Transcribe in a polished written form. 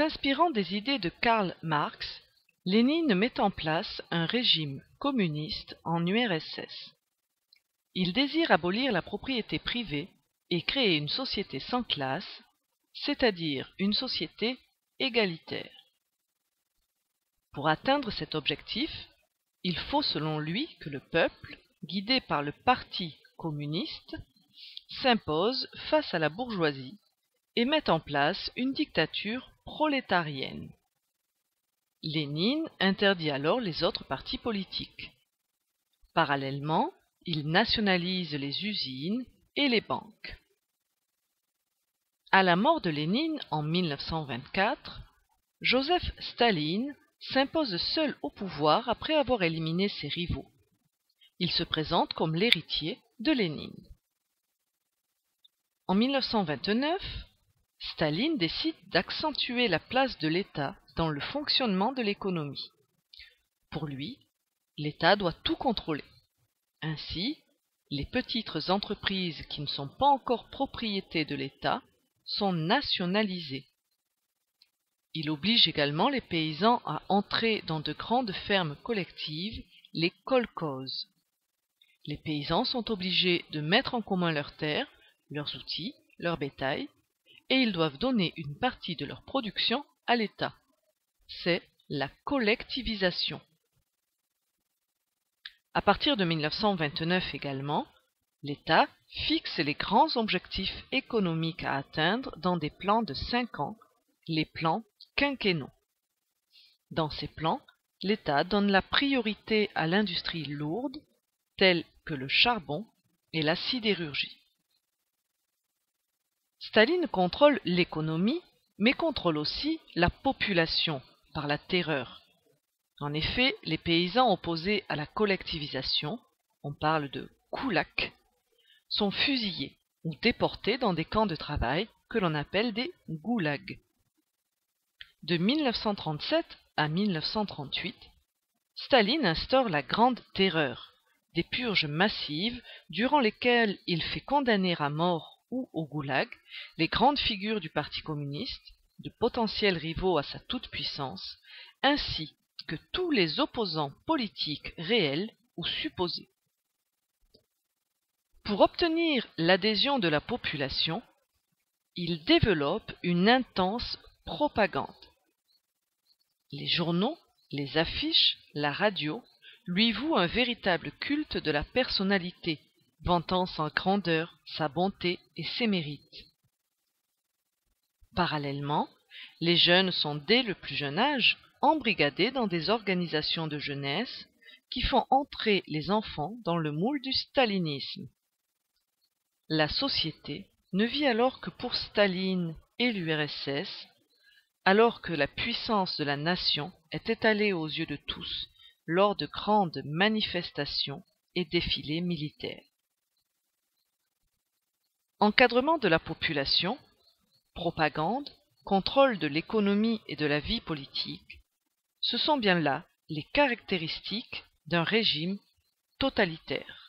S'inspirant des idées de Karl Marx, Lénine met en place un régime communiste en URSS. Il désire abolir la propriété privée et créer une société sans classe, c'est-à-dire une société égalitaire. Pour atteindre cet objectif, il faut selon lui que le peuple, guidé par le Parti communiste, s'impose face à la bourgeoisie et mette en place une dictature prolétarienne. Lénine interdit alors les autres partis politiques. Parallèlement, il nationalise les usines et les banques. À la mort de Lénine en 1924, Joseph Staline s'impose seul au pouvoir après avoir éliminé ses rivaux. Il se présente comme l'héritier de Lénine. En 1929, Staline décide d'accentuer la place de l'État dans le fonctionnement de l'économie. Pour lui, l'État doit tout contrôler. Ainsi, les petites entreprises qui ne sont pas encore propriété de l'État sont nationalisées. Il oblige également les paysans à entrer dans de grandes fermes collectives, les kolkhozes. Les paysans sont obligés de mettre en commun leurs terres, leurs outils, leur bétail, et ils doivent donner une partie de leur production à l'État. C'est la collectivisation. À partir de 1929 également, l'État fixe les grands objectifs économiques à atteindre dans des plans de 5 ans, les plans quinquennaux. Dans ces plans, l'État donne la priorité à l'industrie lourde, telle que le charbon et la sidérurgie. Staline contrôle l'économie, mais contrôle aussi la population par la terreur. En effet, les paysans opposés à la collectivisation, on parle de koulaks, sont fusillés ou déportés dans des camps de travail que l'on appelle des goulags. De 1937 à 1938, Staline instaure la Grande Terreur, des purges massives durant lesquelles il fait condamner à mort ou au goulag les grandes figures du Parti communiste, de potentiels rivaux à sa toute-puissance, ainsi que tous les opposants politiques réels ou supposés. Pour obtenir l'adhésion de la population, il développe une intense propagande. Les journaux, les affiches, la radio lui vouent un véritable culte de la personnalité, vantant sa grandeur, sa bonté et ses mérites. Parallèlement, les jeunes sont dès le plus jeune âge embrigadés dans des organisations de jeunesse qui font entrer les enfants dans le moule du stalinisme. La société ne vit alors que pour Staline et l'URSS, alors que la puissance de la nation est étalée aux yeux de tous lors de grandes manifestations et défilés militaires. Encadrement de la population, propagande, contrôle de l'économie et de la vie politique, ce sont bien là les caractéristiques d'un régime totalitaire.